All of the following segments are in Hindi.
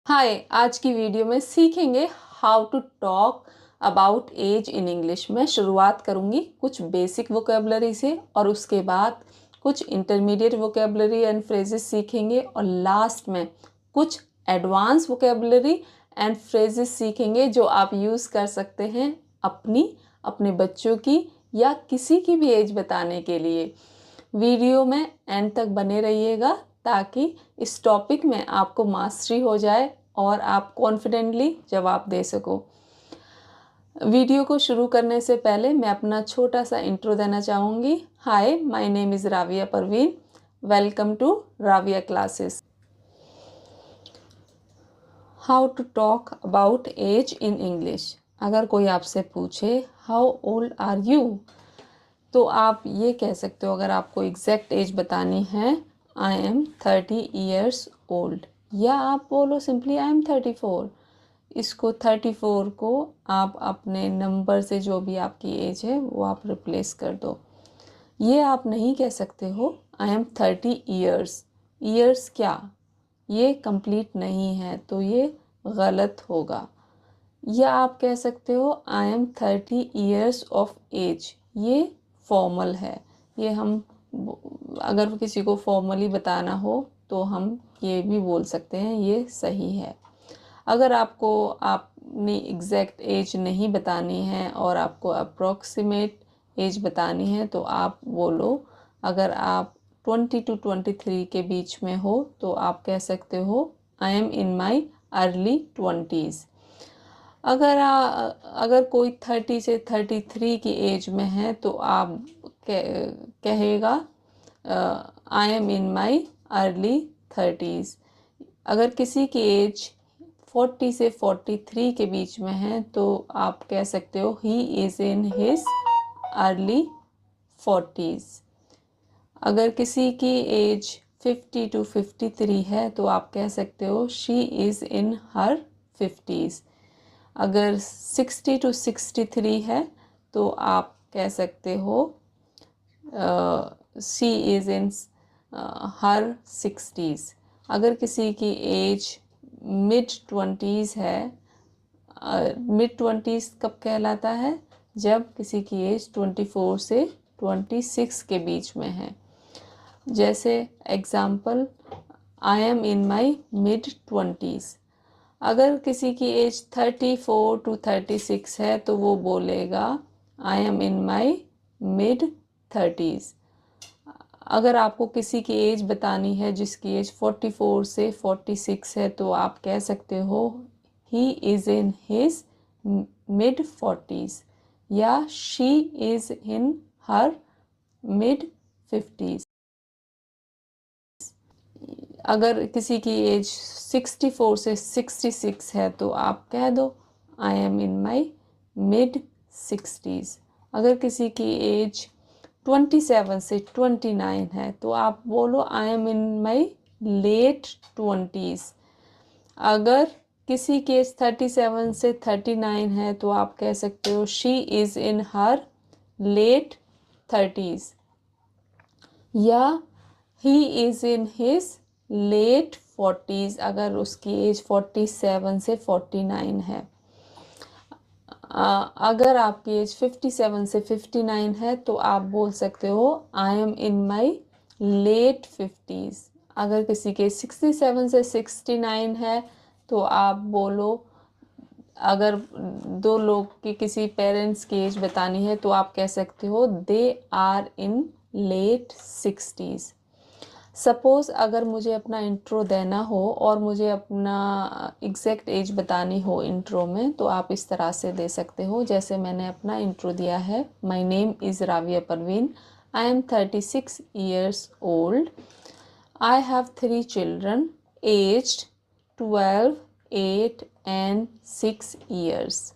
हाय, आज की वीडियो में सीखेंगे how to talk about age in English. मैं शुरुआत करूंगी कुछ बेसिक वोकेबलरी से और उसके बाद कुछ इंटरमीडिएट वोकेबलरी एंड फ्रेजेस सीखेंगे और लास्ट में कुछ एडवांस वोकेबलरी एंड फ्रेजेस सीखेंगे जो आप यूज़ कर सकते हैं अपने बच्चों की या किसी की भी एज बताने के लिए। वीडियो में एंड तक बने रहिएगा ताकि इस टॉपिक में आपको मास्टरी हो जाए और आप कॉन्फिडेंटली जवाब दे सको। वीडियो को शुरू करने से पहले मैं अपना छोटा सा इंट्रो देना चाहूँगी। Hi, my name is Ravia Parveen. Welcome to Ravia classes. How to talk about age in English. अगर कोई आपसे पूछे हाउ ओल्ड आर यू, तो आप ये कह सकते हो, अगर आपको एग्जैक्ट एज बतानी है, आई एम 30 ईयर्स ओल्ड, या आप बोलो सिंपली आई एम 34। इसको 34 को आप अपने नंबर से जो भी आपकी एज है वो आप रिप्लेस कर दो। ये आप नहीं कह सकते हो आई एम 30 ईयर्स। ईयर्स क्या, ये कंप्लीट नहीं है तो ये गलत होगा। या आप कह सकते हो I am 30 years of age, ये फॉर्मल है। ये हम अगर किसी को फॉर्मली बताना हो तो हम ये भी बोल सकते हैं, ये सही है। अगर आपको अपनी एग्जैक्ट एज नहीं बतानी है और आपको अप्रॉक्सीमेट एज बतानी है तो आप बोलो, अगर आप 20 to 23 के बीच में हो तो आप कह सकते हो I am in my early 20s। अगर कोई 30 से 33 की एज में है तो आप कहेगा आई am in my early 30s। अगर किसी की एज 40 से 43 के बीच में है तो आप कह सकते हो he is in his early 40s। अगर किसी की एज 50 to 53 है तो आप कह सकते हो she is in her 50s। अगर 60 to 63 है तो आप कह सकते हो she is in her 60s। अगर किसी की एज मिड 20s है, मिड 20s कब कहलाता है, जब किसी की एज 24 से 26 के बीच में है। जैसे example, I am in my mid 20s। अगर किसी की एज 34 to 36 है तो वो बोलेगा आई am in my mid 30s। अगर आपको किसी की एज बतानी है जिसकी एज 44 से 46 है तो आप कह सकते हो he is in his mid 40s या she is in her mid 50s। अगर किसी की एज 64 से 66 है तो आप कह दो आई am in my mid 60s। अगर किसी की एज 27 से 29 है तो आप बोलो आई am in my late 20s। अगर किसी की एज 37 से 39 है तो आप कह सकते हो she is in her late 30s या he is in his late 40s अगर उसकी एज 47 से 49 है। अगर आपकी एज 57 से 59 है तो आप बोल सकते हो I am in my late 50s। अगर किसी के 67 से 69 है तो आप बोलो, अगर दो लोग की किसी पेरेंट्स की एज बतानी है तो आप कह सकते हो they are in late 60s। Suppose अगर मुझे अपना इंट्रो देना हो और मुझे अपना एग्जैक्ट एज बतानी हो इंट्रो में तो आप इस तरह से दे सकते हो जैसे मैंने अपना इंट्रो दिया है। My name is Ravia Parveen. I am 36 years old. I have 3 children aged 12, 8 and 6 years.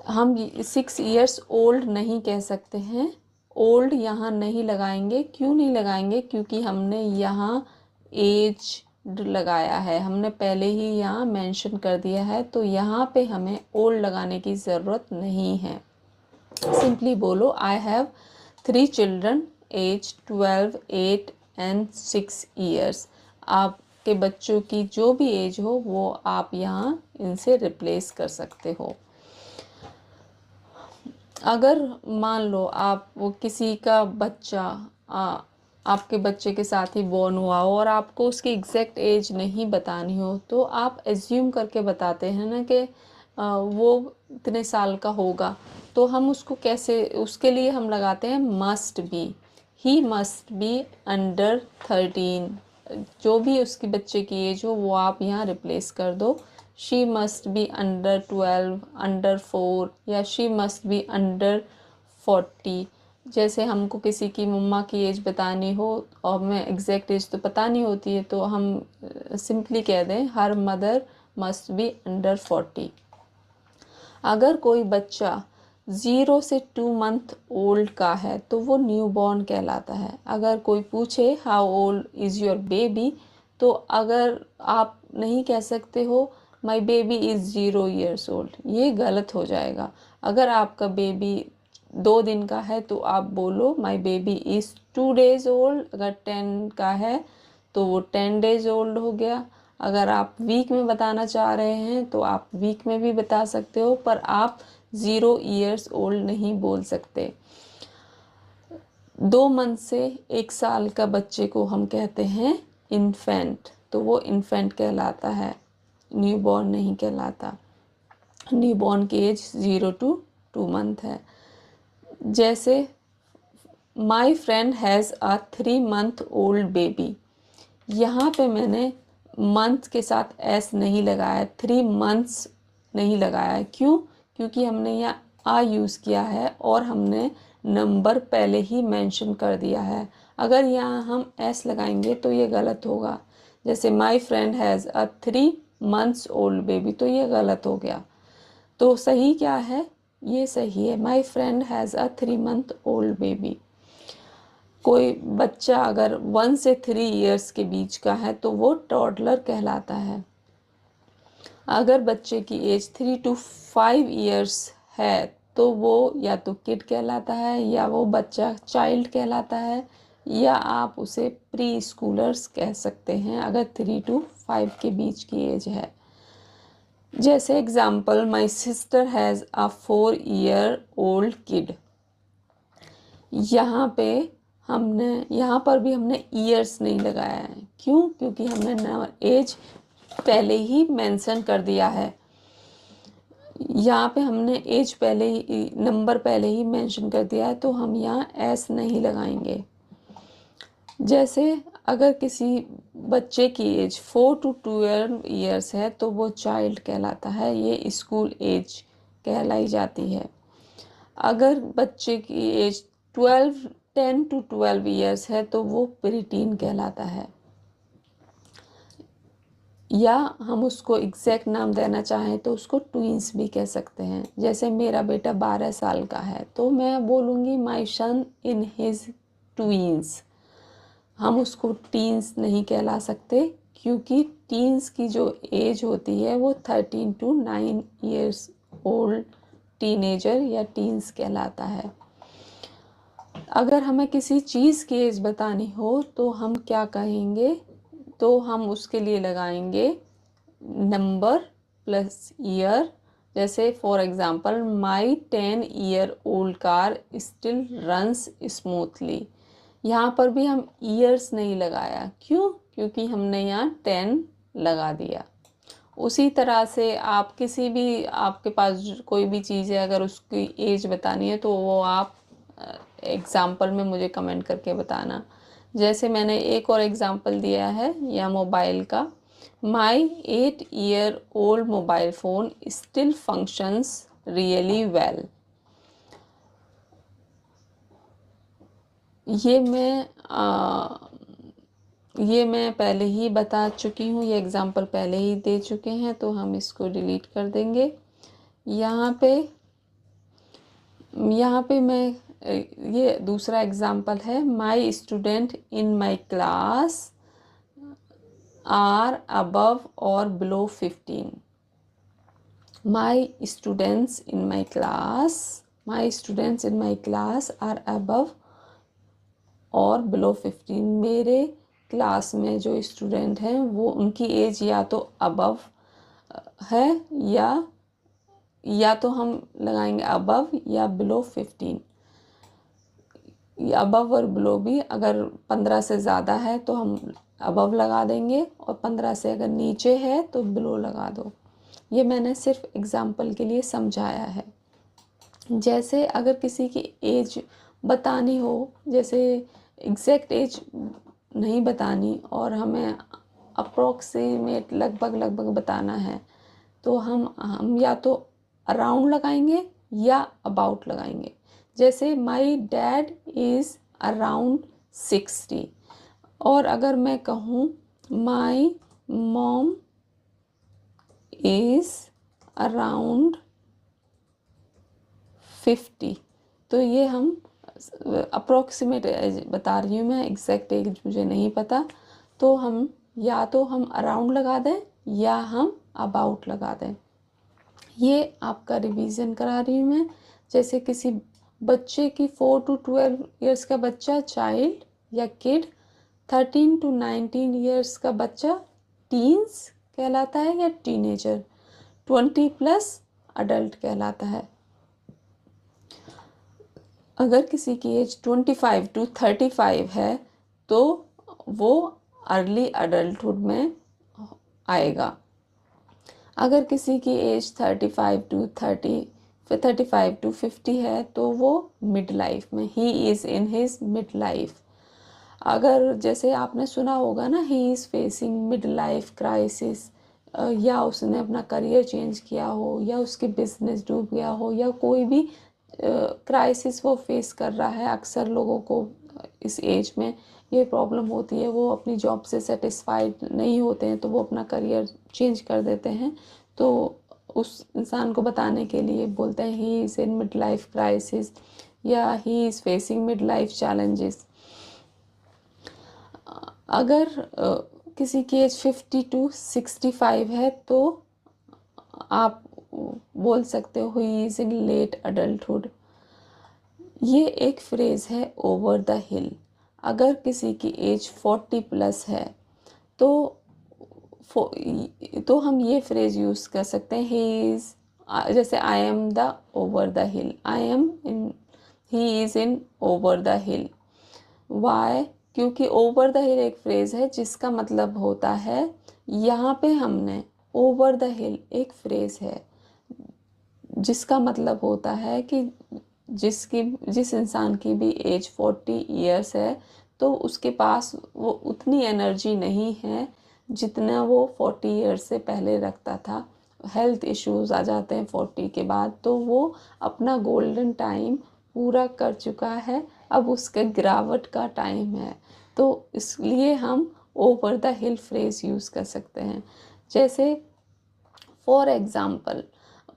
हम 6 ईयर्स ओल्ड नहीं कह सकते हैं, ओल्ड यहाँ नहीं लगाएंगे। क्यों नहीं लगाएंगे, क्योंकि हमने यहाँ एज लगाया है, हमने पहले ही यहाँ मेंशन कर दिया है तो यहाँ पे हमें ओल्ड लगाने की ज़रूरत नहीं है। सिंपली बोलो I have 3 children age 12, 8 and 6 years. आप आपके बच्चों की जो भी एज हो वो आप यहाँ इनसे रिप्लेस कर सकते हो। अगर मान लो आप वो किसी का बच्चा आपके बच्चे के साथ ही बॉर्न हुआ हो और आपको उसकी एग्जैक्ट एज नहीं बतानी हो, तो आप एज्यूम करके बताते हैं ना कि वो इतने साल का होगा। तो हम उसको कैसे, उसके लिए हम लगाते हैं must be, he must be under 13। जो भी उसकी बच्चे की एज हो वो आप यहाँ रिप्लेस कर दो। She must be under 12, under 4, या शी मस्ट बी अंडर 40। जैसे हमको किसी की मम्मा की एज बतानी हो और हमें एग्जैक्ट एज तो पता नहीं होती है, तो हम सिंपली कह दें her mother must be under 40। अगर कोई बच्चा 0 से 2 मंथ ओल्ड का है तो वो न्यू बॉर्न कहलाता है। अगर कोई पूछे how old is your baby, तो अगर आप नहीं कह सकते हो my baby is 0 years old, ये गलत हो जाएगा। अगर आपका बेबी 2 दिन का है तो आप बोलो my baby is 2 days old. अगर 10 का है तो वो 10 days ओल्ड हो गया। अगर आप वीक में बताना चाह रहे हैं तो आप वीक में भी बता सकते हो, पर आप 0 years ओल्ड नहीं बोल सकते। 2 मंथ से 1 साल का बच्चे को हम कहते हैं इन्फेंट, तो वो इन्फेंट कहलाता है, न्यूबॉर्न नहीं कहलाता। न्यूबॉर्न की एज 0 to 2 मंथ है। जैसे my friend has a 3 month old baby, यहाँ पे मैंने मंथ के साथ एस नहीं लगाया, 3 months नहीं लगाया। क्यों? क्योंकि हमने यहाँ आ यूज़ किया है और हमने नंबर पहले ही मेंशन कर दिया है। अगर यहाँ हम एस लगाएंगे तो ये गलत होगा। जैसे my friend has a 3 months old baby, तो ये गलत हो गया। तो सही क्या है? ये सही है, my friend has a 3 month old baby. कोई बच्चा अगर 1 से 3 years के बीच का है तो वो टॉडलर कहलाता है। अगर बच्चे की एज 3 to 5 years है तो वो या तो किड कहलाता है, या वो बच्चा चाइल्ड कहलाता है, या आप उसे प्री स्कूलर्स कह सकते हैं अगर 3 to 5 के बीच की एज है। जैसे example, my sister has a 4 year old kid. यहाँ पर भी हमने ईयर्स नहीं लगाया है। क्यों? क्योंकि हमने एज पहले ही मेंशन कर दिया है। यहाँ पे हमने एज पहले ही, नंबर पहले ही मेंशन कर दिया है, तो हम यहाँ एस नहीं लगाएंगे। जैसे अगर किसी बच्चे की एज 4 to 12 years है तो वो चाइल्ड कहलाता है, ये स्कूल एज कहलाई जाती है। अगर बच्चे की एज 10 to 12 years है तो वो प्रीटीन कहलाता है। या हम उसको एग्जैक्ट नाम देना चाहें तो उसको ट्विंस भी कह सकते हैं। जैसे मेरा बेटा 12 साल का है तो मैं बोलूँगी माई सन इन हिज ट्विंस। हम उसको टीन्स नहीं कहला सकते, क्योंकि टीन्स की जो एज होती है वो 13 to 9 years ओल्ड टीनेजर या टीन्स कहलाता है। अगर हमें किसी चीज़ की एज बतानी हो तो हम क्या कहेंगे? तो हम उसके लिए लगाएंगे नंबर प्लस ईयर। जैसे for example, my 10 year old car still runs smoothly. यहाँ पर भी हम ईयर्स नहीं लगाया। क्यों? क्योंकि हमने यहाँ 10 लगा दिया। उसी तरह से आप किसी भी, आपके पास कोई भी चीज़ है, अगर उसकी एज बतानी है तो वो आप एग्ज़ाम्पल में मुझे कमेंट करके बताना। जैसे मैंने एक और एग्ज़ाम्पल दिया है या मोबाइल का, माई 8 year old mobile phone still functions really well. ये मैं पहले ही बता चुकी हूँ, ये एग्ज़ाम्पल पहले ही दे चुके हैं, तो हम इसको डिलीट कर देंगे। यहाँ पे मैं ये दूसरा एग्ज़ाम्पल है, my student in my class are above or below 15। My students in my class are above or below 15। मेरे क्लास में जो स्टूडेंट हैं वो उनकी एज या तो अबव है या तो हम लगाएंगे अबव या बिलो 15। अबव और बिलो भी, अगर 15 से ज़्यादा है तो हम अबव लगा देंगे और 15 से अगर नीचे है तो बिलो लगा दो। ये मैंने सिर्फ एग्जाम्पल के लिए समझाया है। जैसे अगर किसी की एज बतानी हो, जैसे एग्जैक्ट एज नहीं बतानी और हमें अप्रोक्सीमेट लगभग बताना है, तो हम या तो अराउंड लगाएंगे या अबाउट लगाएंगे। जैसे माई डैड इज़ अराउंड 60, और अगर मैं कहूँ माई मॉम इज़ अराउंड 50, तो ये हम अप्रोक्सीमेट एज बता रही हूँ मैं, एग्जैक्ट एज मुझे नहीं पता, तो हम या तो हम अराउंड लगा दें या हम अबाउट लगा दें। ये आपका रिवीजन करा रही हूँ मैं। जैसे किसी बच्चे की 4 to 12 ईयर्स का बच्चा चाइल्ड या किड, 13 to 19 ईयर्स का बच्चा टीन्स कहलाता है या टीनेजर, 20+ अडल्ट कहलाता है। अगर किसी की एज 25 to 35 है तो वो अर्ली अडल्टहुड में आएगा। अगर किसी की एज 35 to 50 है तो वो मिड लाइफ में, ही is in his mid life. अगर जैसे आपने सुना होगा ना, ही is facing mid life crisis, या उसने अपना करियर चेंज किया हो या उसके बिजनेस डूब गया हो या कोई भी क्राइसिस वो फेस कर रहा है। अक्सर लोगों को इस एज में ये प्रॉब्लम होती है, वो अपनी जॉब से सेटिस्फाइड नहीं होते हैं तो वो अपना करियर चेंज कर देते हैं। तो उस इंसान को बताने के लिए बोलते हैं he is in mid life crisis या he is facing mid life challenges. अगर किसी की एज 50 to 65 है तो आप बोल सकते हो he is in late adulthood. ये एक फ्रेज़ है ओवर द हिल। अगर किसी की एज 40+ है तो हम ये फ्रेज़ यूज़ कर सकते हैं, ही इज़, जैसे I am the over the hill, I am in, he is in over the hill. Why? क्योंकि ओवर द हिल एक फ्रेज़ है जिसका मतलब होता है, यहाँ पे हमने ओवर द हिल एक फ्रेज़ है जिसका मतलब होता है कि जिस इंसान की भी एज 40 ईयर्स है तो उसके पास वो उतनी एनर्जी नहीं है जितना वो 40 ईयर्स से पहले रखता था। हेल्थ इश्यूज आ जाते हैं 40 के बाद, तो वो अपना गोल्डन टाइम पूरा कर चुका है, अब उसके गिरावट का टाइम है। तो इसलिए हम over the hill phrase use कर सकते हैं। जैसे फॉर एग्ज़ाम्पल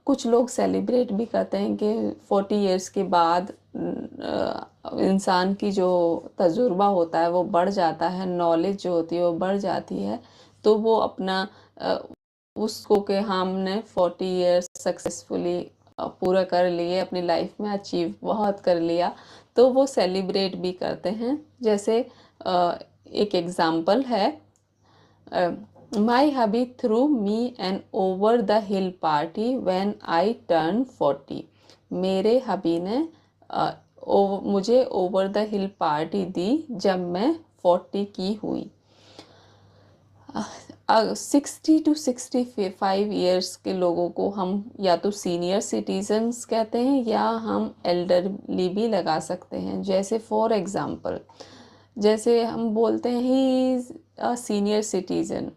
कुछ लोग सेलिब्रेट भी करते हैं कि 40 ईयर्स के बाद इंसान की जो तजुर्बा होता है वो बढ़ जाता है, नॉलेज जो होती है वो बढ़ जाती है, तो वो अपना उसको कि हमने 40 ईयर्स सक्सेसफुली पूरा कर लिए, अपनी लाइफ में अचीव बहुत कर लिया, तो वो सेलिब्रेट भी करते हैं। जैसे एक एग्ज़ाम्पल है, My hubby threw me an over the hill party when I turned 40. मेरे हबी ने मुझे ओवर द हिल पार्टी दी जब मैं 40 की हुई। 60 to 65 ईयर्स के लोगों को हम या तो सीनियर सिटीजन्स कहते हैं या हम एल्डरली भी लगा सकते हैं। जैसे फॉर एग्ज़ाम्पल, जैसे हम बोलते हैं he is a senior citizen,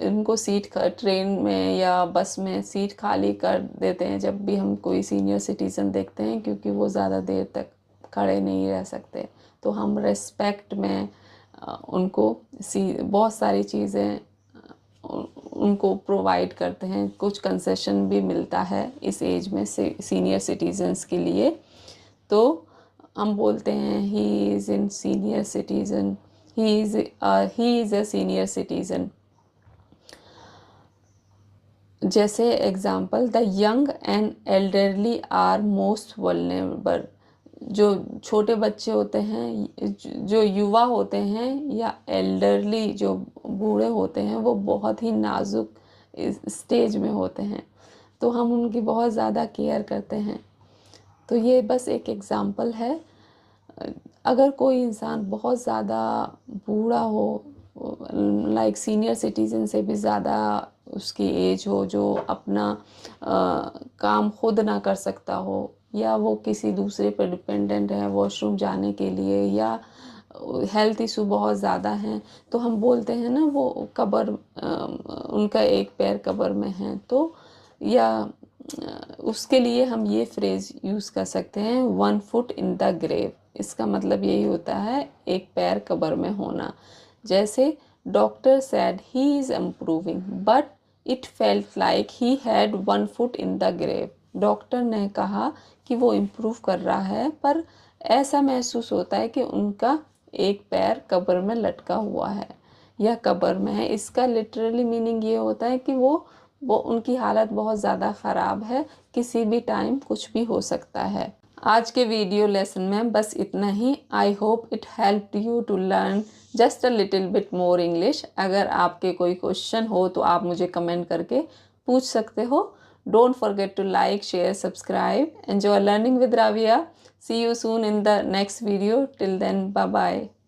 इनको सीट ट्रेन में या बस में सीट खाली कर देते हैं जब भी हम कोई सीनियर सिटीज़न देखते हैं, क्योंकि वो ज़्यादा देर तक खड़े नहीं रह सकते। तो हम रेस्पेक्ट में उनको बहुत सारी चीज़ें उनको प्रोवाइड करते हैं, कुछ कंसेशन भी मिलता है इस एज में सीनियर सिटीजन्स के लिए। तो हम बोलते हैं he is in senior citizen, he is a senior citizen. जैसे example, the young and elderly are most vulnerable. जो छोटे बच्चे होते हैं, जो युवा होते हैं या एल्डरली जो बूढ़े होते हैं, वो बहुत ही नाजुक स्टेज में होते हैं, तो हम उनकी बहुत ज़्यादा केयर करते हैं। तो ये बस एक एग्ज़ाम्पल है। अगर कोई इंसान बहुत ज़्यादा बूढ़ा हो, लाइक सीनियर सिटीज़न से भी ज़्यादा उसकी एज हो, जो अपना काम खुद ना कर सकता हो, या वो किसी दूसरे पर डिपेंडेंट है वॉशरूम जाने के लिए, या हेल्थ इशू बहुत ज़्यादा हैं, तो हम बोलते हैं ना वो कब्र, उनका एक पैर कब्र में है, तो या उसके लिए हम ये फ्रेज़ यूज़ कर सकते हैं, 1 फुट इन द ग्रेव। इसका मतलब यही होता है एक पैर कब्र में होना। जैसे doctor said he is improving but it felt like he had 1 foot in the grave. Doctor ने कहा कि वो इम्प्रूव कर रहा है, पर ऐसा महसूस होता है कि उनका एक पैर कब्र में लटका हुआ है या कब्र में है। इसका लिटरली मीनिंग ये होता है कि वो उनकी हालत बहुत ज़्यादा ख़राब है, किसी भी टाइम कुछ भी हो सकता है। आज के वीडियो लेसन में बस इतना ही। I hope it helped you to learn just a little bit more English. अगर आपके कोई क्वेश्चन हो तो आप मुझे कमेंट करके पूछ सकते हो। Don't forget to like, share, subscribe. Enjoy learning with Raviya. See you soon in the next video. Till then, bye bye.